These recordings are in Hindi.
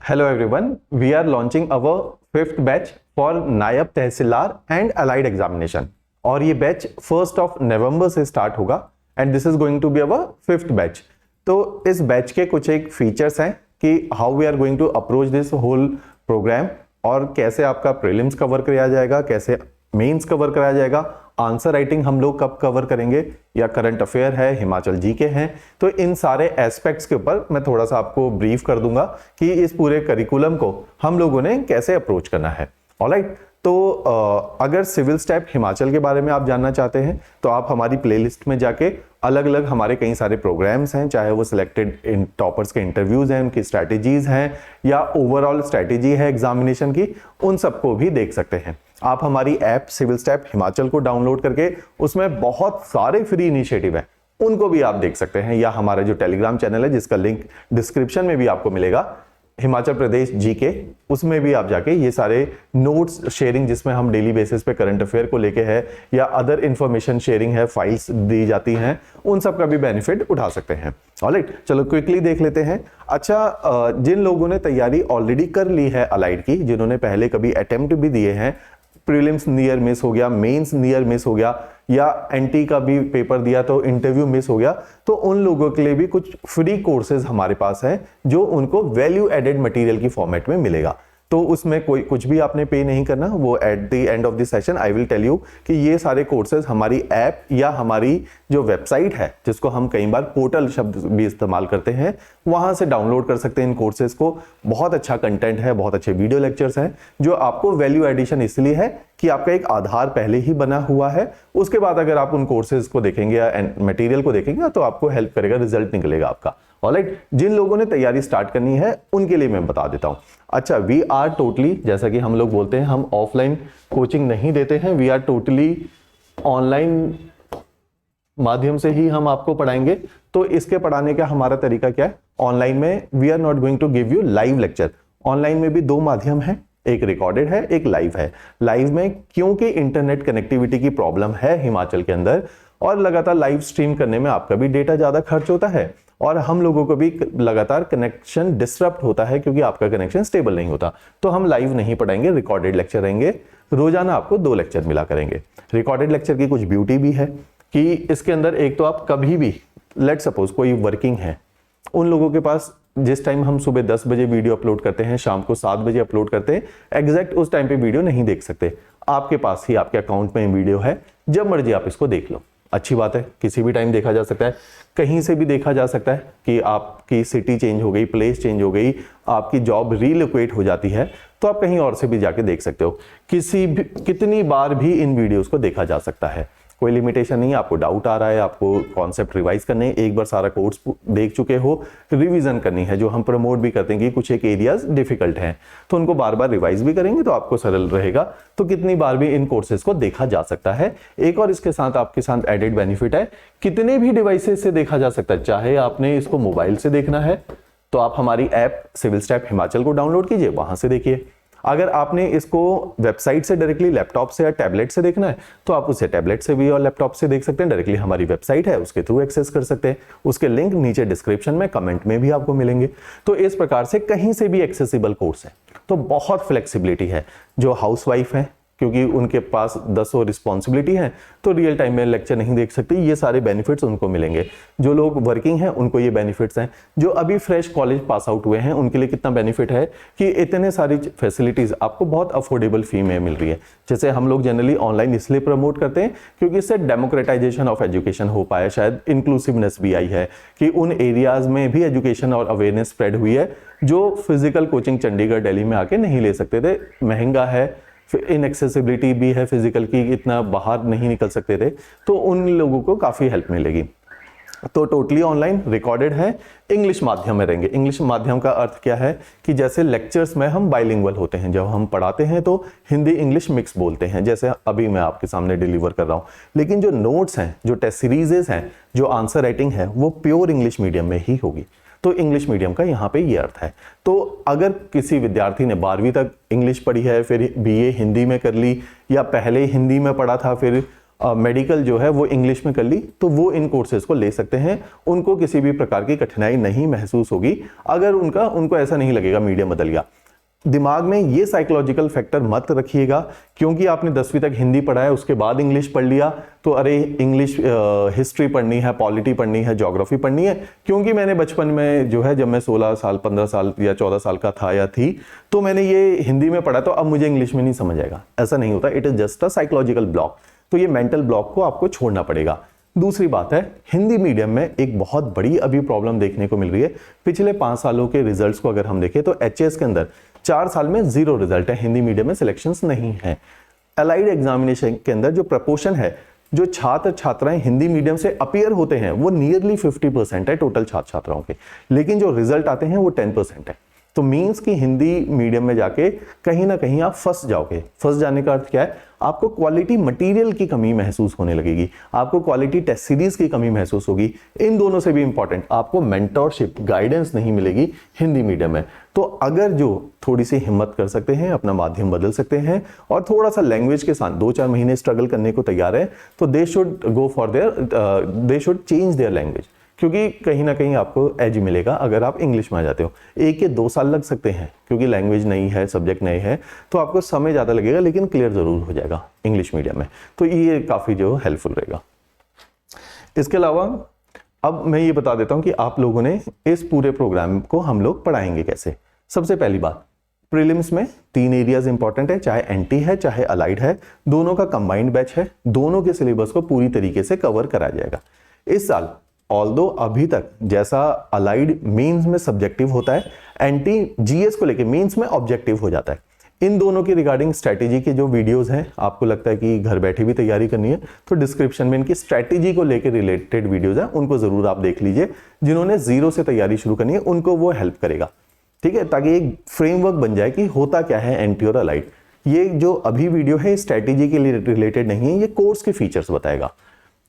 Hello everyone, we are launching our fifth batch for नायब तहसीलदार एंड अलाइड एग्जामिनेशन और ये बैच 1 नवंबर से स्टार्ट होगा and this is going to be our fifth batch. तो इस बैच के कुछ एक फीचर्स हैं कि how we are going to approach this whole program और कैसे आपका प्रीलिम्स कवर किया जाएगा, कैसे मेंस कवर कराया जाएगा, आंसर राइटिंग हम लोग कब कवर करेंगे या करंट अफेयर है, हिमाचल जीके हैं। तो इन सारे एस्पेक्ट्स के ऊपर मैं थोड़ा सा आपको ब्रीफ कर दूंगा कि इस पूरे करिकुलम को हम लोगों ने कैसे अप्रोच करना है। ऑलराइट, तो अगर सिविल स्टेप हिमाचल के बारे में आप जानना चाहते हैं तो आप हमारी प्लेलिस्ट में जाके अलग अलग हमारे कई सारे प्रोग्राम्स हैं, चाहे वो सिलेक्टेड टॉपर्स के इंटरव्यूज हैं, उनकी स्ट्रैटेजीज हैं या ओवरऑल स्ट्रैटेजी है एग्जामिनेशन की, उन सबको भी देख सकते हैं। आप हमारी ऐप सिविल स्टेप हिमाचल को डाउनलोड करके उसमें बहुत सारे फ्री इनिशिएटिव हैं, उनको भी आप देख सकते हैं, या हमारा जो टेलीग्राम चैनल है जिसका लिंक डिस्क्रिप्शन में भी आपको मिलेगा, हिमाचल प्रदेश जीके, उसमें भी आप जाके ये सारे नोट्स शेयरिंग जिसमें हम डेली बेसिस पे करंट अफेयर को लेके है या अदर इंफॉर्मेशन शेयरिंग है, फाइल्स दी जाती हैं, उन सब का भी बेनिफिट उठा सकते हैं। ऑलराइट, चलो क्विकली देख लेते हैं। अच्छा, जिन लोगों ने तैयारी ऑलरेडी कर ली है अलाइड की, जिन्होंने पहले कभी अटेम्प्ट भी दिए हैं, प्रीलिम्स नियर मिस हो गया, मेंस नियर मिस हो गया या एनटी का भी पेपर दिया तो इंटरव्यू मिस हो गया, तो उन लोगों के लिए भी कुछ फ्री कोर्सेज हमारे पास हैं जो उनको वैल्यू एडेड मटेरियल की फॉर्मेट में मिलेगा। तो उसमें कोई कुछ भी आपने पे नहीं करना, वो at the end of the session I will tell you कि ये सारे कोर्सेज हमारी ऐप या हमारी जो वेबसाइट है, जिसको हम कई बार पोर्टल शब्द भी इस्तेमाल करते हैं, वहां से डाउनलोड कर सकते हैं इन कोर्सेज को। बहुत अच्छा कंटेंट है, बहुत अच्छे वीडियो लेक्चर्स हैं जो आपको वैल्यू एडिशन इसलिए है कि आपका एक आधार पहले ही बना हुआ है। उसके बाद अगर आप उन कोर्सेज को देखेंगे या मटेरियल को देखेंगे तो आपको हेल्प करेगा, रिजल्ट निकलेगा आपका। ऑलराइट, जिन लोगों ने तैयारी स्टार्ट करनी है उनके लिए मैं बता देता हूं। अच्छा, वी आर टोटली, जैसा कि हम लोग बोलते हैं, हम ऑफलाइन कोचिंग नहीं देते हैं, वी आर टोटली ऑनलाइन माध्यम से ही हम आपको पढ़ाएंगे। तो इसके पढ़ाने का हमारा तरीका क्या है? ऑनलाइन में we are not going to give you live lecture. Online में भी दो माध्यम है, एक रिकॉर्डेड है, एक लाइव है। लाइव में क्योंकि इंटरनेट कनेक्टिविटी की प्रॉब्लम है हिमाचल के अंदर और लगातार लाइव स्ट्रीम करने में आपका भी डेटा ज्यादा खर्च होता है और हम लोगों को भी लगातार कनेक्शन डिसरप्ट होता है क्योंकि आपका कनेक्शन स्टेबल नहीं होता, तो हम लाइव नहीं पढ़ाएंगे, रिकॉर्डेड लेक्चर रहेंगे। रोजाना आपको 2 लेक्चर मिला करेंगे। रिकॉर्डेड लेक्चर की कुछ ब्यूटी भी है कि इसके अंदर एक तो आप कभी भी, लेट सपोज कोई वर्किंग है, उन लोगों के पास जिस टाइम हम सुबह 10 बजे वीडियो अपलोड करते हैं, शाम को 7 बजे अपलोड करते हैं, एग्जैक्ट उस टाइम पे वीडियो नहीं देख सकते। आपके पास ही आपके अकाउंट में वीडियो है, जब मर्जी आप इसको देख लो। अच्छी बात है, किसी भी टाइम देखा जा सकता है, कहीं से भी देखा जा सकता है कि आपकी सिटी चेंज हो गई, प्लेस चेंज हो गई, आपकी जॉब रीलोकेट हो जाती है, तो आप कहीं और से भी जाके देख सकते हो। कितनी बार भी इन वीडियोस को देखा जा सकता है, कोई लिमिटेशन नहीं है। आपको डाउट आ रहा है, आपको कॉन्सेप्ट रिवाइज करने हैं, एक बार सारा कोर्स देख चुके हो, रिवीजन करनी है, जो हम प्रमोट भी करते हैं कि कुछ एक एरियाज डिफिकल्ट हैं तो उनको बार बार रिवाइज भी करेंगे तो आपको सरल रहेगा। तो कितनी बार भी इन कोर्सेज को देखा जा सकता है। एक और इसके साथ आपके साथ एडेड बेनिफिट है, कितने भी डिवाइसेस से देखा जा सकता है। चाहे आपने इसको मोबाइल से देखना है तो आप हमारी ऐप सिविल स्टेप हिमाचल को डाउनलोड कीजिए, वहां से देखिए। अगर आपने इसको वेबसाइट से डायरेक्टली लैपटॉप से या टैबलेट से देखना है तो आप उसे टैबलेट से भी और लैपटॉप से देख सकते हैं। डायरेक्टली हमारी वेबसाइट है, उसके थ्रू एक्सेस कर सकते हैं। उसके लिंक नीचे डिस्क्रिप्शन में, कमेंट में भी आपको मिलेंगे। तो इस प्रकार से कहीं से भी एक्सेसिबल कोर्स है, तो बहुत फ्लेक्सिबिलिटी है। जो हाउसवाइफ है, क्योंकि उनके पास 10 और रिस्पॉन्सिबिलिटी है, तो रियल टाइम में लेक्चर नहीं देख सकते, ये सारे बेनिफिट्स उनको मिलेंगे। जो लोग वर्किंग हैं उनको ये बेनिफिट्स हैं। जो अभी फ्रेश कॉलेज पास आउट हुए हैं उनके लिए कितना बेनिफिट है कि इतने सारी फैसिलिटीज आपको बहुत अफोर्डेबल फी में मिल रही है। जैसे हम लोग जनरली ऑनलाइन इसलिए प्रमोट करते हैं क्योंकि इससे डेमोक्रेटाइजेशन ऑफ एजुकेशन हो पाया, शायद इंक्लूसिवनेस भी आई है कि उन एरियाज में भी एजुकेशन और अवेयरनेस स्प्रेड हुई है जो फिजिकल कोचिंग चंडीगढ़ दिल्ली में आके नहीं ले सकते थे। महंगा है, इनएक्सेसिबिलिटी भी है फिजिकल की, इतना बाहर नहीं निकल सकते थे, तो उन लोगों को काफी हेल्प मिलेगी। तो टोटली ऑनलाइन, रिकॉर्डेड है, इंग्लिश माध्यम में रहेंगे। इंग्लिश माध्यम का अर्थ क्या है कि जैसे लेक्चर्स में हम बाइलिंगुअल होते हैं, जब हम पढ़ाते हैं तो हिंदी इंग्लिश मिक्स बोलते हैं, जैसे अभी मैं आपके सामने डिलीवर कर रहा हूं। लेकिन जो नोट्स हैं, जो टेस्ट सीरीजेस हैं, जो आंसर राइटिंग है, वो प्योर इंग्लिश मीडियम में ही होगी। तो इंग्लिश मीडियम का यहाँ पे ये अर्थ है। तो अगर किसी विद्यार्थी ने 12वीं तक इंग्लिश पढ़ी है, फिर बीए हिंदी में कर ली, या पहले हिंदी में पढ़ा था फिर मेडिकल जो है वो इंग्लिश में कर ली, तो वो इन कोर्सेज को ले सकते हैं। उनको किसी भी प्रकार की कठिनाई नहीं महसूस होगी अगर उनको ऐसा नहीं लगेगा मीडियम बदल गया। दिमाग में ये साइकोलॉजिकल फैक्टर मत रखिएगा क्योंकि आपने 10वीं तक हिंदी पढ़ा है, उसके बाद इंग्लिश पढ़ लिया तो अरे इंग्लिश हिस्ट्री पढ़नी है, पॉलिटी पढ़नी है, ज्योग्राफी पढ़नी है, क्योंकि मैंने बचपन में जो है जब मैं 16 साल 15 साल या 14 साल का था या थी तो मैंने ये हिंदी में पढ़ा तो अब मुझे इंग्लिश में नहीं समझ आएगा। ऐसा नहीं होता, it is just a psychological block. तो ये मेंटल ब्लॉक को आपको छोड़ना पड़ेगा। दूसरी बात है, हिंदी मीडियम में एक बहुत बड़ी अभी प्रॉब्लम देखने को मिल रही है। पिछले 5 सालों के रिजल्ट्स को अगर हम देखें तो एचएस के अंदर 4 साल में 0 रिजल्ट है, हिंदी मीडियम में सिलेक्शंस नहीं है। अलाइड एग्जामिनेशन के अंदर जो प्रपोर्शन है, जो छात्र छात्राएं हिंदी मीडियम से अपीयर होते हैं वो नियरली 50% है टोटल छात्र छात्राओं के, लेकिन जो रिजल्ट आते हैं वो 10% है। तो मीन्स कि हिंदी मीडियम में जाके कहीं ना कहीं आप फंस जाओगे। फंस जाने का अर्थ क्या है, आपको क्वालिटी मटेरियल की कमी महसूस होने लगेगी, आपको क्वालिटी टेस्ट सीरीज की कमी महसूस होगी। इन दोनों से भी इंपॉर्टेंट, आपको मेंटरशिप गाइडेंस नहीं मिलेगी हिंदी मीडियम में। तो अगर जो थोड़ी सी हिम्मत कर सकते हैं, अपना माध्यम बदल सकते हैं और थोड़ा सा लैंग्वेज के साथ 2-4 महीने स्ट्रगल करने को तैयार है तो they should go for they should change their language, क्योंकि कहीं ना कहीं आपको एज मिलेगा अगर आप इंग्लिश में आ जाते हो। 1 या 2 साल लग सकते हैं क्योंकि लैंग्वेज नई है, सब्जेक्ट नए है, तो आपको समय ज़्यादा लगेगा लेकिन क्लियर ज़रूर हो जाएगा इंग्लिश मीडियम में। तो ये काफ़ी जो हेल्पफुल रहेगा। इसके अलावा अब मैं ये बता देता हूँ कि आप लोगों ने इस पूरे प्रोग्राम को हम लोग पढ़ाएंगे कैसे। सबसे पहली बात, प्रीलिम्स में 3 एरियाज इंपॉर्टेंट है, चाहे एनटी है चाहे अलाइड है, दोनों का कंबाइंड बैच है, दोनों के सिलेबस को पूरी तरीके से कवर करा जाएगा इस साल। ऑल्दो अभी तक जैसा अलाइड मेंस में सब्जेक्टिव होता है, एंटी जीएस को लेके मेंस में ऑब्जेक्टिव हो जाता है। इन दोनों की रिगार्डिंग स्ट्रैटेजी के जो वीडियोस हैं, आपको लगता है कि घर बैठे भी तैयारी करनी है तो डिस्क्रिप्शन में इनकी स्ट्रैटेजी को लेकर रिलेटेड वीडियोस हैं, उनको जरूर आप देख लीजिए। जिन्होंने 0 से तैयारी शुरू करनी है उनको वो हेल्प करेगा, ठीक है, ताकि एक फ्रेमवर्क बन जाए कि होता क्या है एंटी और अलाइड। ये जो अभी वीडियो है स्ट्रैटेजी के लिए रिलेटेड नहीं है, ये कोर्स के फीचर्स बताएगा।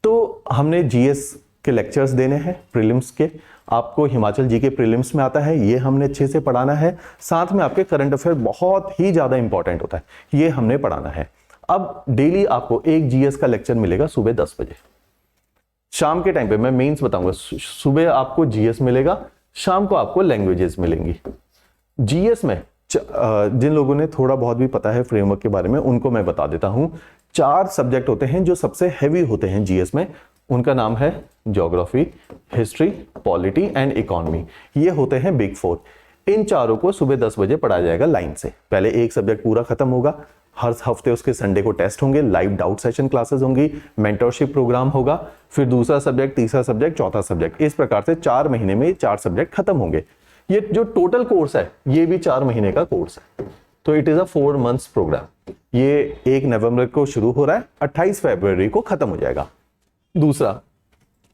तो हमने जीएस के लेक्चर्स देने हैं प्रीलिम्स के, आपको हिमाचल जी के प्रीलिम्स में आता है, ये हमने अच्छे से पढ़ाना है। साथ में आपके करंट अफेयर बहुत ही ज्यादा इंपॉर्टेंट होता है, ये हमने पढ़ाना है। अब डेली आपको एक जीएस का लेक्चर मिलेगा सुबह 10 बजे। शाम के टाइम पे मैं मेंस बताऊंगा, सुबह आपको जीएस मिलेगा, शाम को आपको लैंग्वेजेस मिलेंगी। जीएस में जिन लोगों ने थोड़ा बहुत भी पता है फ्रेमवर्क के बारे में उनको मैं बता देता हूं। 4 सब्जेक्ट होते हैं जो सबसे हैवी होते हैं जीएस में, उनका नाम है geography, history, polity and economy. ये होते हैं बिग 4। इन चारों को सुबह 10 बजे पढ़ाया जाएगा लाइन से। पहले एक सब्जेक्ट पूरा खत्म होगा, हर हफ्ते उसके संडे को टेस्ट होंगे, लाइव डाउट सेशन क्लासेस होंगी, मेंटरशिप प्रोग्राम होगा, फिर दूसरा सब्जेक्ट, तीसरा सब्जेक्ट, चौथा सब्जेक्ट, इस प्रकार से 4 महीने में 4 सब्जेक्ट खत्म होंगे। ये जो टोटल कोर्स है ये भी 4 महीने का कोर्स है, तो it is a 4 months program. ये 1 नवंबर को शुरू हो रहा है, 28 फरवरी को खत्म हो जाएगा। दूसरा,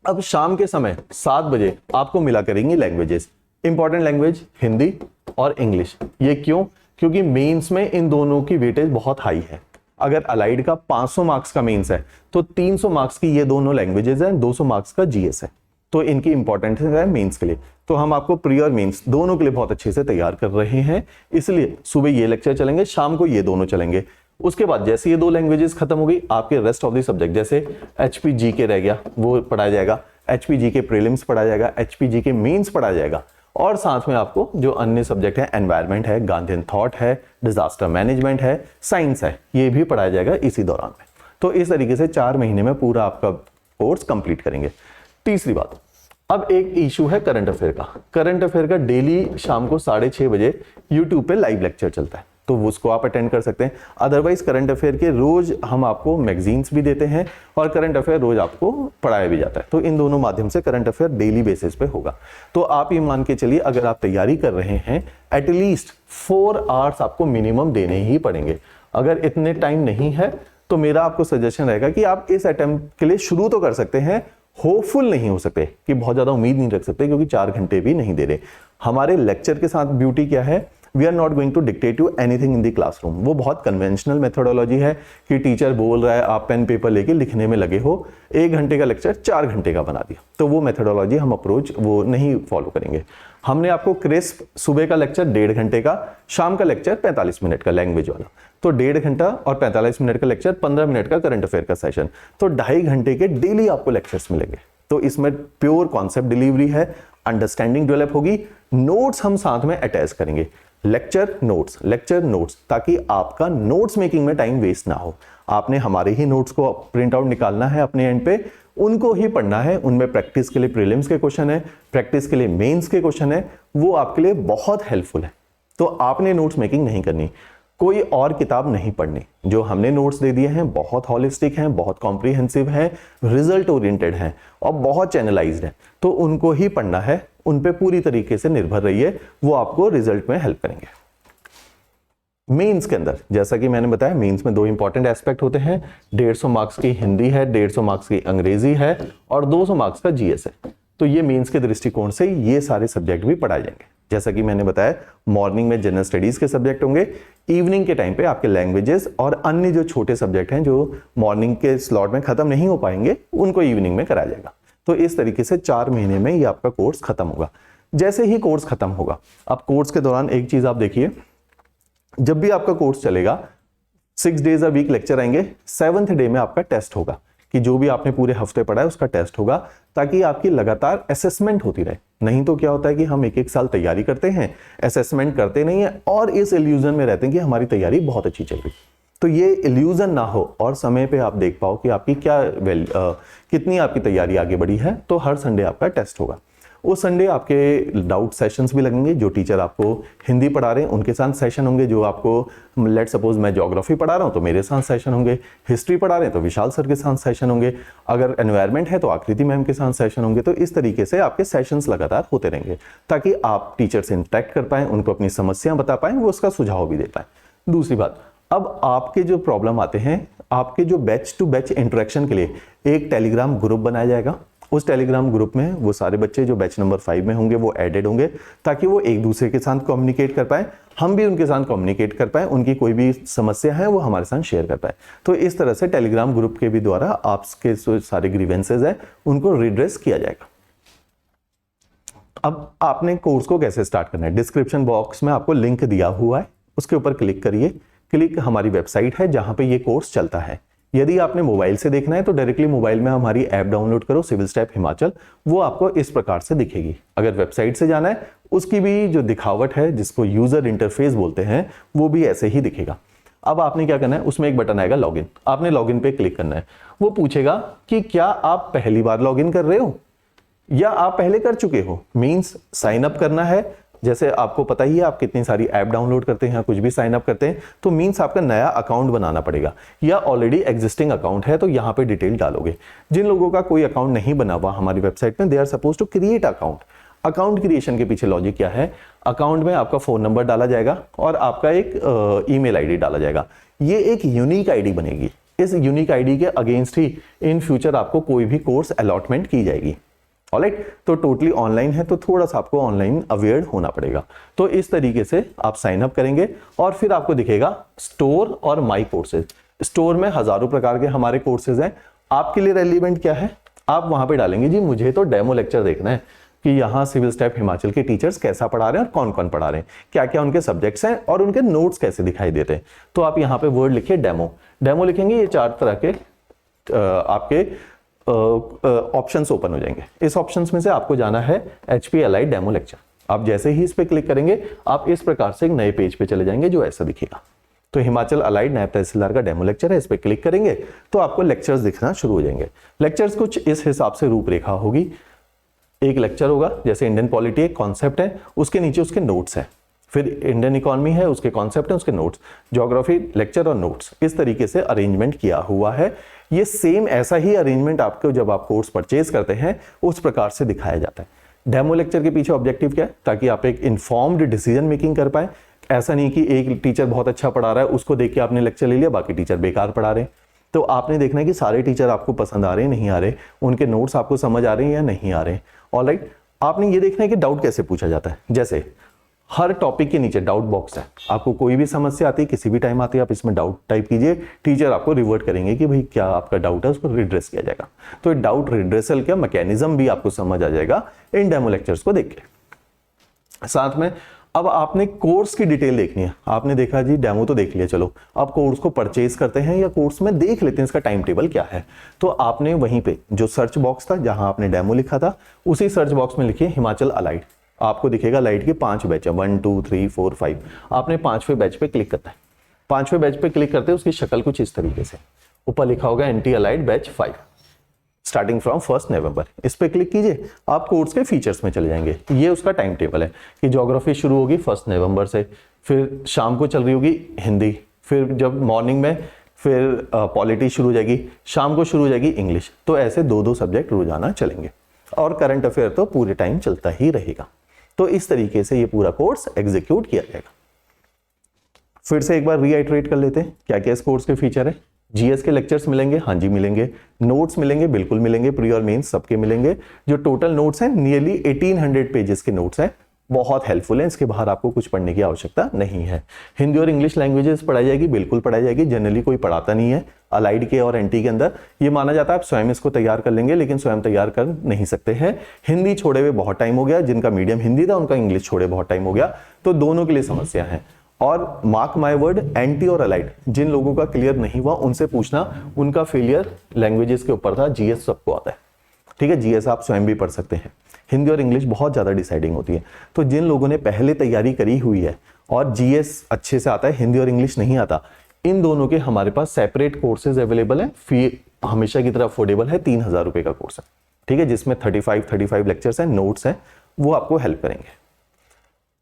अब शाम के समय 7 बजे आपको मिला करेंगी लैंग्वेजेस। इंपॉर्टेंट लैंग्वेज हिंदी और इंग्लिश। ये क्यों? क्योंकि मेंस में इन दोनों की वेटेज बहुत हाई है। अगर अलाइड का 500 मार्क्स का मेंस है तो 300 मार्क्स की ये दोनों लैंग्वेजेस हैं, 200 मार्क्स का जीएस है, तो इनकी इंपॉर्टेंस है मेंस के लिए। तो हम आपको प्री और मेंस दोनों के लिए बहुत अच्छे से तैयार कर रहे हैं, इसलिए सुबह ये लेक्चर चलेंगे, शाम को ये दोनों चलेंगे। उसके बाद जैसे ये 2 लैंग्वेजेस खत्म हो गई, आपके रेस्ट ऑफ द सब्जेक्ट जैसे एचपी के रह गया वो पढ़ाया जाएगा, एचपी के प्रीलिम्स पढ़ाया जाएगा, एचपी के मेंस पढ़ाया जाएगा, और साथ में आपको जो अन्य सब्जेक्ट है, एनवायरनमेंट है, गांधीयन थॉट है, डिजास्टर मैनेजमेंट है, साइंस है, ये भी पढ़ाया जाएगा इसी दौरान में। तो इस तरीके से 4 महीने में पूरा आपका कोर्स कंप्लीट करेंगे। तीसरी बात, अब एक इशू है करंट अफेयर का। करंट अफेयर का डेली शाम को 6:30 बजे यूट्यूब पे लाइव लेक्चर चलता है, तो उसको आप अटेंड कर सकते हैं। अदरवाइज करंट अफेयर के रोज हम आपको मैगजीन्स भी देते हैं और करंट अफेयर रोज आपको पढ़ाया भी जाता है, तो इन दोनों माध्यम से करंट अफेयर डेली बेसिस पे होगा। तो आप ये मान के चलिए, अगर आप तैयारी कर रहे हैं एटलीस्ट 4 आवर्स आपको मिनिमम देने ही पड़ेंगे। अगर इतने टाइम नहीं है तो मेरा आपको सजेशन रहेगा कि आप इस अटेम्प्ट के लिए शुरू तो कर सकते हैं, होपफुल नहीं हो सकते कि बहुत ज्यादा उम्मीद नहीं रख सकते, क्योंकि 4 घंटे भी नहीं दे रहे। हमारे लेक्चर के साथ ब्यूटी क्या है, we are not going to dictate you anything in the classroom. वो बहुत कन्वेंशनल मेथोडोलॉजी है कि टीचर बोल रहा है, आप पेन पेपर लेके लिखने में लगे हो, 1 घंटे का लेक्चर 4 घंटे का बना दिया, तो वो मेथोडोलॉजी हम अप्रोच वो नहीं फॉलो करेंगे। हमने आपको क्रिस्प सुबह का लेक्चर 1.5 घंटे का, शाम का लेक्चर 45 मिनट का लैंग्वेज वाला, तो 1.5 घंटा और 45 मिनट का लेक्चर, 15 मिनट का करंट अफेयर का सेशन, तो 2.5 घंटे के डेली आपको लेक्चर्स मिलेंगे। तो इसमें प्योर कॉन्सेप्ट डिलीवरी है, अंडरस्टैंडिंग डेवलप होगी, नोट्स हम साथ में अटैच करेंगे, लेक्चर नोट्स, ताकि आपका नोट्स मेकिंग में टाइम वेस्ट ना हो। आपने हमारे ही नोट्स को प्रिंट आउट निकालना है अपने एंड पे, उनको ही पढ़ना है, उनमें प्रैक्टिस के लिए प्रीलिम्स के क्वेश्चन है, प्रैक्टिस के लिए मेंस के क्वेश्चन है, वो आपके लिए बहुत हेल्पफुल है। तो आपने नोट्स मेकिंग नहीं करनी, कोई और किताब नहीं पढ़नी, जो हमने नोट्स दे दिए हैं बहुत हॉलिस्टिक हैं, बहुत कॉम्प्रिहेंसिव हैं, रिजल्ट ओरिएंटेड हैं और बहुत चैनलाइज्ड हैं, तो उनको ही पढ़ना है, उन पे पूरी तरीके से निर्भर रहिए, वो आपको रिजल्ट में हेल्प करेंगे। मेंस के अंदर जैसा कि मैंने बताया, मेंस में 2 इंपॉर्टेंट एस्पेक्ट होते हैं, 150 मार्क्स की हिंदी है, 150 मार्क्स की अंग्रेजी है और 200 मार्क्स का जीएस है। तो ये मेंस के दृष्टिकोण से ये सारे सब्जेक्ट भी पढ़ाए जाएंगे। जैसा कि मैंने बताया, मॉर्निंग में जनरल स्टडीज के सब्जेक्ट होंगे, इवनिंग के टाइम पे आपके लैंग्वेजेस और अन्य जो छोटे सब्जेक्ट हैं जो मॉर्निंग के स्लॉट में खत्म नहीं हो पाएंगे, उनको इवनिंग में कराया जाएगा। तो इस तरीके से 4 महीने में ये आपका कोर्स खत्म होगा। जैसे ही कोर्स खत्म होगा, अब कोर्स के दौरान एक चीज आप देखिए, जब भी आपका कोर्स चलेगा 6 डेज अ वीक लेक्चर आएंगे, 7th डे में आपका टेस्ट होगा कि जो भी आपने पूरे हफ्ते पढ़ा है उसका टेस्ट होगा, ताकि आपकी लगातार असेसमेंट होती रहे। नहीं तो क्या होता है कि हम एक साल तैयारी करते हैं, असेसमेंट करते नहीं है और इस इल्यूजन में रहते हैं कि हमारी तैयारी बहुत अच्छी चल रही। तो ये इल्यूजन ना हो और समय पे आप देख पाओ कि आपकी कितनी आपकी तैयारी आगे बढ़ी है। तो हर संडे आपका टेस्ट होगा। उस संडे आपके डाउट सेशंस भी लगेंगे, जो टीचर आपको हिंदी पढ़ा रहे हैं उनके साथ सेशन होंगे, जो आपको लेट सपोज मैं ज्योग्राफी पढ़ा रहा हूं तो मेरे साथ सेशन होंगे, हिस्ट्री पढ़ा रहे हैं तो विशाल सर के साथ सेशन होंगे, अगर एनवायरनमेंट है तो आकृति मैम के साथ सेशन होंगे। तो इस तरीके से आपके सेशंस लगातार होते रहेंगे, ताकि आप टीचर से इंटरेक्ट कर पाएं, उनको अपनी समस्याएं बता पाएं, वो उसका सुझाव भी दे पाएं। दूसरी बात, अब आपके जो प्रॉब्लम आते हैं, आपके जो बैच टू बैच इंटरेक्शन के लिए एक टेलीग्राम ग्रुप बनाया जाएगा। उस टेलीग्राम ग्रुप में वो सारे बच्चे जो बैच नंबर 5 में होंगे वो एडेड होंगे, ताकि वो एक दूसरे के साथ कम्युनिकेट कर पाए, हम भी उनके साथ कम्युनिकेट कर पाए, उनकी कोई भी समस्या है वो हमारे साथ शेयर कर पाए। तो इस तरह से टेलीग्राम ग्रुप के भी द्वारा आपके जो सारे ग्रीवेंसेज है उनको रिड्रेस किया जाएगा। अब आपने कोर्स को कैसे स्टार्ट करना है, डिस्क्रिप्शन बॉक्स में आपको लिंक दिया हुआ है, उसके ऊपर क्लिक करिए। क्लिक हमारी वेबसाइट है जहां पे ये कोर्स चलता है। यदि आपने मोबाइल से देखना है तो डायरेक्टली मोबाइल में हमारी ऐप डाउनलोड करो, सिविल स्टेप हिमाचल, वो आपको इस प्रकार से दिखेगी। अगर वेबसाइट से जाना है, उसकी भी जो दिखावट है, जिसको यूजर इंटरफेस बोलते हैं, वो भी ऐसे ही दिखेगा। अब आपने क्या करना है, उसमें एक बटन आएगा लॉगिन, आपने लॉगिन पे क्लिक करना है। वो पूछेगा कि क्या आप पहली बार लॉगिन कर रहे हो या आप पहले कर चुके हो, मींस साइन अप करना है। जैसे आपको पता ही है, आप कितनी सारी ऐप डाउनलोड करते हैं, कुछ भी साइन अप करते हैं, तो मींस आपका नया अकाउंट बनाना पड़ेगा, या ऑलरेडी एग्जिस्टिंग अकाउंट है तो यहां पे डिटेल डालोगे। जिन लोगों का कोई अकाउंट नहीं बना हुआ हमारी वेबसाइट में, they are suppose to create account. Account creation के पीछे लॉजिक क्या है, अकाउंट में आपका फोन नंबर डाला जाएगा और आपका एक ईमेल आईडी डाला जाएगा। ये एक यूनिक आईडी बनेगी। इस यूनिक आईडी के अगेंस्ट ही इन फ्यूचर आपको कोई भी कोर्स अलॉटमेंट की जाएगी। ऑलराइट, तो टोटली ऑनलाइन है तो थोड़ा सा आपको ऑनलाइन अवेयर होना पड़ेगा। तो इस तरीके से आप साइन अप करेंगे और फिर आपको दिखेगा स्टोर और माई कोर्सेज। स्टोर में हजारों प्रकार के हमारे कोर्सेज हैं। आपके लिए रेलिवेंट क्या है, आप वहां पे डालेंगे जी मुझे तो डेमो लेक्चर देखना है कि यहाँ सिविल स्टेप हिमाचल के टीचर्स कैसा पढ़ा रहे हैं और कौन कौन पढ़ा रहे हैं, क्या क्या उनके सब्जेक्ट्स हैं और उनके नोट्स कैसे दिखाई देते हैं। तो आप यहाँ पे वर्ड लिखिए डेमो। डेमो लिखेंगे, ये 4 तरह के आपके ऑप्शंस ओपन हो जाएंगे। इस ऑप्शंस में से आपको जाना है HP अलाइड डेमो लेक्चर। आप जैसे ही इस पे क्लिक करेंगे, आप इस प्रकार से एक नए पेज पे चले जाएंगे जो ऐसा दिखेगा। तो हिमाचल अलाइड नायब तहसीलदार का डेमो लेक्चर है, इस पे क्लिक करेंगे तो आपको लेक्चर्स दिखना शुरू हो जाएंगे। लेक्चर्स कुछ इस हिसाब से रूपरेखा होगी। एक लेक्चर होगा, जैसे इंडियन पॉलिटी एक कॉन्सेप्ट है, उसके नीचे उसके नोट्स हैं, फिर इंडियन इकोनॉमी है, उसके कॉन्सेप्ट है, उसके नोट्स, ज्योग्राफी लेक्चर और नोट्स, इस तरीके से अरेंजमेंट किया हुआ है। ये सेम ऐसा ही अरेंजमेंट आपको जब आप कोर्स परचेज करते हैं उस प्रकार से दिखाया जाता है। डेमो लेक्चर के पीछे ऑब्जेक्टिव क्या है, ताकि आप एक इन्फॉर्म्ड डिसीजन मेकिंग कर पाए। ऐसा नहीं कि एक टीचर बहुत अच्छा पढ़ा रहा है, उसको देख के आपने लेक्चर ले लिया, बाकी टीचर बेकार पढ़ा रहे हैं। तो आपने देखना है कि सारे टीचर आपको पसंद आ रहे हैं, नहीं आ रहे, उनके नोट्स आपको समझ आ रहे हैं या नहीं आ रहे। ऑलराइट, आपने ये देखना है कि डाउट कैसे पूछा जाता है। जैसे हर टॉपिक के नीचे डाउट बॉक्स है। आपको कोई भी समस्या आती है, किसी भी टाइम आती है, आप इसमें डाउट टाइप कीजिए, टीचर आपको रिवर्ट करेंगे कि भाई क्या आपका डाउट है, उसको रिड्रेस किया जाएगा। तो डाउट रिड्रेसल का मैकेनिज्म भी आपको समझ आ जाएगा इन डेमो लेक्चर्स को देख के। साथ में अब आपने कोर्स की डिटेल देखनी है। आपने देखा जी डेमो तो देख लिया, चलो अब कोर्स को परचेज करते हैं या कोर्स में देख लेते हैं इसका टाइम टेबल क्या है। तो आपने वहीं पे जो सर्च बॉक्स था जहां आपने डेमो लिखा था, उसी सर्च बॉक्स में लिखिए हिमाचल अलाइड। आपको दिखेगा अलाइड के 5 बैच है, 1 2 3 4 5। आपने 5वें बैच पे क्लिक करना है। 5वें बैच पे क्लिक करते हैं, उसकी शक्ल कुछ इस तरीके से, ऊपर लिखा होगा NT allied batch 5 starting from 1 नवंबर। इस पे क्लिक कीजिए, आप कोर्स के फीचर्स में चले जाएंगे। ये उसका टाइम टेबल है कि ज्योग्राफी शुरू होगी 1 नवंबर से, फिर शाम को चल रही होगी हिंदी, फिर जब मॉर्निंग में फिर पॉलिटी शुरू हो जाएगी, शाम को शुरू हो जाएगी इंग्लिश। तो ऐसे 2-2 सब्जेक्ट रोजाना चलेंगे और करंट अफेयर तो पूरे टाइम चलता ही रहेगा। तो इस तरीके से ये पूरा कोर्स एग्जीक्यूट किया जाएगा। फिर से एक बार रीआइटरेट कर लेते हैं क्या क्या इस कोर्स के फीचर है। जीएस के लेक्चर्स मिलेंगे, हाँ जी मिलेंगे। नोट्स मिलेंगे, बिल्कुल मिलेंगे, प्री और मेंस सबके मिलेंगे। जो टोटल नोट्स हैं नियरली 1800 पेजेस के नोट्स हैं, बहुत हेल्पफुल है। इसके बाहर आपको कुछ पढ़ने की आवश्यकता नहीं है। हिंदी और इंग्लिश लैंग्वेजेस पढ़ाई जाएगी, बिल्कुल पढ़ाई जाएगी। जनरली कोई पढ़ाता नहीं है अलाइड के और एनटी के अंदर। ये माना जाता है आप स्वयं इसको तैयार कर लेंगे, लेकिन स्वयं तैयार कर नहीं सकते हैं। हिंदी छोड़े हुए बहुत टाइम हो गया, जिनका मीडियम हिंदी था उनका इंग्लिश छोड़े बहुत टाइम हो गया, तो दोनों के लिए समस्या है। और मार्क माय वर्ड, एनटी और अलाइड जिन लोगों का क्लियर नहीं हुआ उनसे पूछना, उनका फेलियर लैंग्वेजेस के ऊपर था। जीएस सबको आता है, ठीक है, जीएस आप स्वयं भी पढ़ सकते हैं। हिंदी और इंग्लिश बहुत ज्यादा डिसाइडिंग होती है। तो जिन लोगों ने पहले तैयारी करी हुई है और जीएस अच्छे से आता है, हिंदी और इंग्लिश नहीं आता, इन दोनों के हमारे पास सेपरेट कोर्सेज अवेलेबल है। फी हमेशा की तरह अफोर्डेबल है, 3000 रुपए का कोर्स है, ठीक है, जिसमें 35 लेक्चर्स हैं, नोट्स हैं, वो आपको हेल्प करेंगे।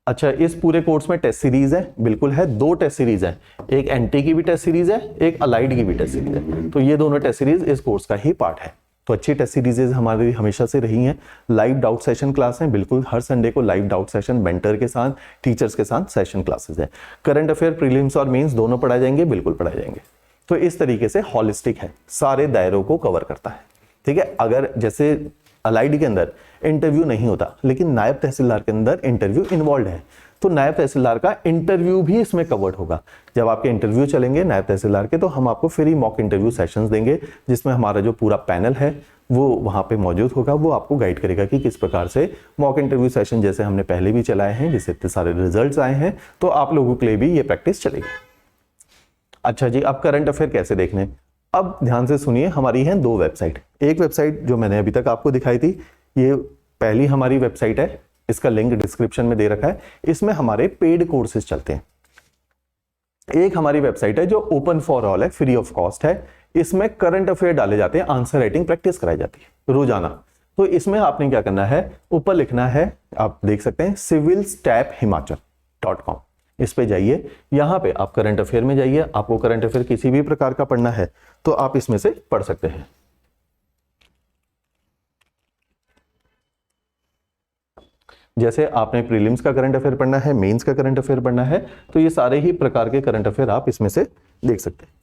अच्छा, इस पूरे कोर्स में टेस्ट सीरीज है, बिल्कुल है। 2 टेस्ट सीरीज है, एक एनटी की भी टेस्ट सीरीज है, एक अलाइड की भी टेस्ट सीरीज है। तो ये दोनों टेस्ट सीरीज इस कोर्स का ही पार्ट है। तो अच्छी टेस्ट सीरीजेज हमारी हमेशा से रही हैं। लाइव डाउट सेशन क्लास है, बिल्कुल हर संडे को लाइव डाउट सेशन मेंटर के साथ, टीचर्स के साथ सेशन क्लासेस है। करंट अफेयर प्रीलिम्स और मेंस दोनों पढ़ाए जाएंगे, बिल्कुल पढ़ाए जाएंगे। तो इस तरीके से हॉलिस्टिक है, सारे दायरों को कवर करता है, ठीक है। अगर जैसे अलाइड के अंदर इंटरव्यू नहीं होता, लेकिन नायब तहसीलदार के अंदर इंटरव्यू इन्वॉल्व है, तो नायब तहसीलदार का इंटरव्यू भी इसमें कवर्ड होगा। जब आपके इंटरव्यू चलेंगे नायब तहसीलदार के, तो हम आपको फ्री मॉक इंटरव्यू सेशंस देंगे, जिसमें हमारा जो पूरा पैनल है वो वहां पे मौजूद होगा। वो आपको गाइड करेगा कि किस प्रकार से मॉक इंटरव्यू सेशन, जैसे हमने पहले भी चलाए हैं, जिससे इतने सारे रिजल्ट्स आए हैं, तो आप लोगों के लिए भी ये प्रैक्टिस चलेगी। अच्छा जी, अब करंट अफेयर कैसे देखने, अब ध्यान से सुनिए। हमारी है 2 वेबसाइट। एक वेबसाइट जो मैंने अभी तक आपको दिखाई थी, ये पहली हमारी वेबसाइट है, इसका लिंक डिस्क्रिप्शन में दे रखा है। इसमें हमारे पेड कोर्सेज चलते हैं। एक हमारी वेबसाइट है जो ओपन फॉर ऑल है, फ्री ऑफ कॉस्ट है। इसमें करंट अफेयर डाले जाते हैं, आंसर राइटिंग प्रैक्टिस कराई जाती है रोजाना। तो इसमें आपने क्या करना है, ऊपर लिखना है, आप देख सकते हैं civilstephimacal.com, इस पे जाइए। यहां पे आप करंट अफेयर में जाइए। आपको करंट अफेयर किसी भी प्रकार का पढ़ना है तो आप इसमें से पढ़ सकते हैं। जैसे आपने प्रीलिम्स का करंट अफेयर पढ़ना है, मेंस का करंट अफेयर पढ़ना है, तो ये सारे ही प्रकार के करंट अफेयर आप इसमें से देख सकते हैं।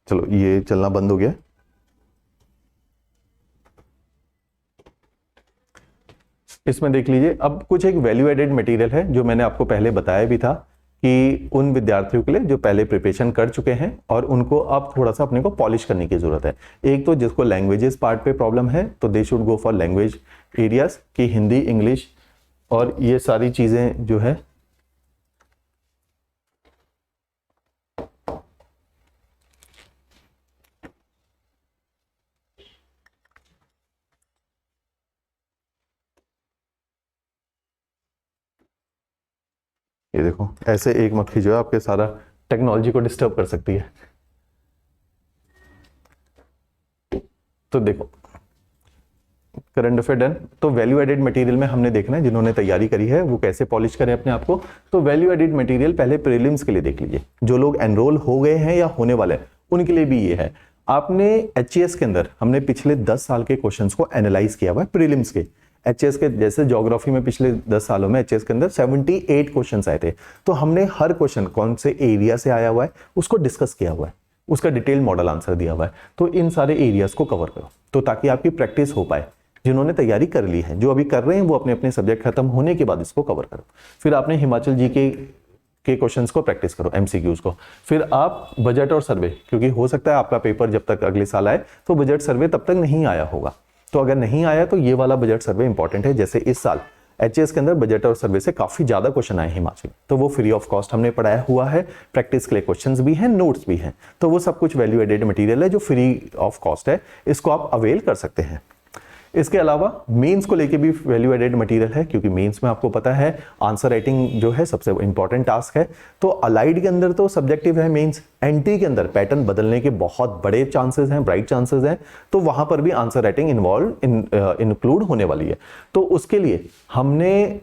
चलो ये चलना बंद हो गया। इसमें देख लीजिए, अब कुछ एक वैल्यू एडेड मटेरियल है जो मैंने आपको पहले बताया भी था कि उन विद्यार्थियों के लिए जो पहले प्रिपरेशन कर चुके हैं और उनको अब थोड़ा सा अपने को पॉलिश करने की जरूरत है। एक तो जिसको लैंग्वेजेस पार्ट पे प्रॉब्लम है, तो they should go for language areas की हिंदी, इंग्लिश और ये सारी चीजें जो है ये देखो, ऐसे एक मक्खी जो है आपके सारा टेक्नोलॉजी को डिस्टर्ब कर सकती है। तो देखो करंट अफेयर डन। तो वैल्यू एडेड मटेरियल में हमने देखना है जिन्होंने तैयारी करी है वो कैसे पॉलिश करें अपने आप को। तो वैल्यू एडेड मटेरियल पहले प्रीलिम्स के लिए देख लीजिए, जो लोग एनरोल हो गए हैं या होने वाले हैं उनके लिए भी ये है। आपने एचईएस के अंदर हमने पिछले 10 साल के क्वेश्चंस को एनालाइज किया हुआ है प्रीलिम्स के, एचएस के जैसे ज्योग्राफी में पिछले 10 सालों में एचएस के अंदर 78 क्वेश्चंस आए थे, तो हमने हर क्वेश्चन कौन से एरिया से आया हुआ है उसको डिस्कस किया हुआ है, उसका डिटेल मॉडल आंसर दिया हुआ है। तो इन सारे एरियाज को कवर करो, तो ताकि आपकी प्रैक्टिस हो पाए। जिन्होंने तैयारी कर ली है, जो अभी कर रहे हैं, वो अपने अपने सब्जेक्ट खत्म होने के बाद इसको कवर करो। फिर आपने हिमाचल जी के क्वेश्चंस को प्रैक्टिस करो, एमसीक्यूज को। फिर आप बजट और सर्वे, क्योंकि हो सकता है आपका पेपर जब तक अगले साल आए तो बजट सर्वे तब तक नहीं आया होगा, तो अगर नहीं आया तो ये वाला बजट सर्वे इंपॉर्टेंट है। जैसे इस साल एचएस के अंदर बजट और सर्वे से काफी ज्यादा क्वेश्चन आए हिमाचल, तो वो फ्री ऑफ कॉस्ट हमने पढ़ाया हुआ है, प्रैक्टिस के लिए क्वेश्चंस भी हैं, नोट्स भी हैं, तो वो सब कुछ वैल्यू एडेड मटेरियल है जो फ्री ऑफ कॉस्ट है, इसको आप अवेल कर सकते हैं। इसके अलावा मेंस को लेके भी वैल्यू एडेड मटेरियल है, क्योंकि मेंस में आपको पता है आंसर राइटिंग जो है सबसे इंपॉर्टेंट टास्क है। तो अलाइड के अंदर तो सब्जेक्टिव है मेंस, एनटी के अंदर पैटर्न बदलने के बहुत बड़े चांसेस हैं, ब्राइट चांसेस हैं, तो वहां पर भी आंसर राइटिंग इंक्लूड होने वाली है। तो उसके लिए हमने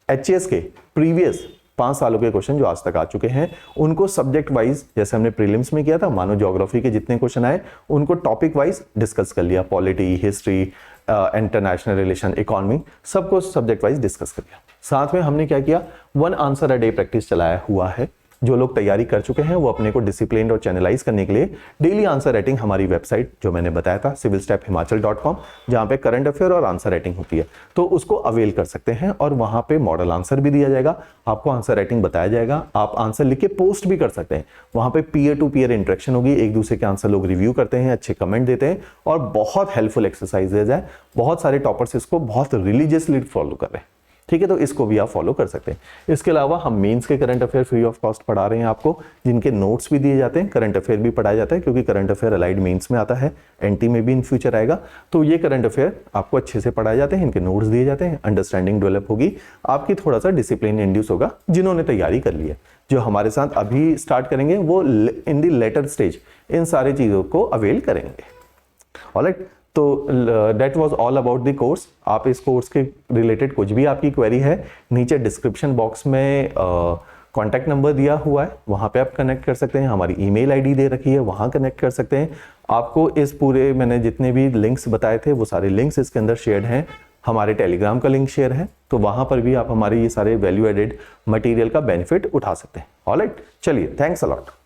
एचएस के प्रीवियस 5 सालों के क्वेश्चन जो आज तक आ चुके हैं उनको सब्जेक्ट वाइज, जैसे हमने प्रीलिम्स में किया था, मानो ज्योग्राफी के जितने क्वेश्चन आए उनको टॉपिक वाइज डिस्कस कर लिया, polity, history, international relation, economy, सबको सब्जेक्ट वाइज डिस्कस कर लिया। साथ में हमने क्या किया, 1 आंसर अ डे प्रैक्टिस चलाया हुआ है। जो लोग तैयारी कर चुके हैं वो अपने को डिसिप्लिन और चैनलाइज करने के लिए डेली आंसर राइटिंग, हमारी वेबसाइट जो मैंने बताया था civilstep-himachal.com, जहां पे करंट अफेयर और आंसर राइटिंग होती है, तो उसको अवेल कर सकते हैं। और वहां पे मॉडल आंसर भी दिया जाएगा, आपको आंसर राइटिंग बताया जाएगा, आप आंसर लिख के पोस्ट भी कर सकते हैं। वहां पे पीयर टू पीयर इंटरेक्शन होगी, एक दूसरे के आंसर लोग रिव्यू करते हैं, अच्छे कमेंट देते हैं, और बहुत हेल्पफुल एक्सरसाइजेज है। बहुत सारे टॉपर्स इसको बहुत रिलीजियसली फॉलो कर रहे हैं, ठीक है, तो इसको भी आप फॉलो कर सकते हैं। इसके अलावा हम मेंस के current affair free of cost पढ़ा रहे हैं आपको, जिनके नोट्स भी दिए जाते हैं, करंट अफेयर भी पढ़ाया जाता है, क्योंकि करंट अफेयर अलाइड मेंस में आता है, एनटी में भी इन फ्यूचर आएगा। तो ये करंट अफेयर आपको अच्छे से पढ़ाए जाते हैं, इनके नोट्स दिए जाते हैं, अंडरस्टैंडिंग डेवलप होगी आपकी, थोड़ा सा डिसिप्लिन इंड्यूस होगा जिन्होंने तैयारी कर ली है। जो हमारे साथ अभी स्टार्ट करेंगे वो इन दी लेटर स्टेज इन सारी चीज़ों को अवेल करेंगे। ऑलराइट, तो that was all about the course. आप इस कोर्स के रिलेटेड कुछ भी आपकी क्वेरी है, नीचे डिस्क्रिप्शन बॉक्स में कॉन्टैक्ट नंबर दिया हुआ है, वहाँ पे आप कनेक्ट कर सकते हैं, हमारी ईमेल आईडी दे रखी है, वहाँ कनेक्ट कर सकते हैं। आपको इस पूरे मैंने जितने भी लिंक्स बताए थे वो सारे लिंक्स इसके अंदर शेयर्ड हैं, हमारे टेलीग्राम का लिंक शेयर है, तो वहाँ पर भी आप हमारे ये सारे वैल्यू एडेड मटेरियल का बेनिफिट उठा सकते हैं। ऑलराइट, चलिए, थैंक्स अ लॉट।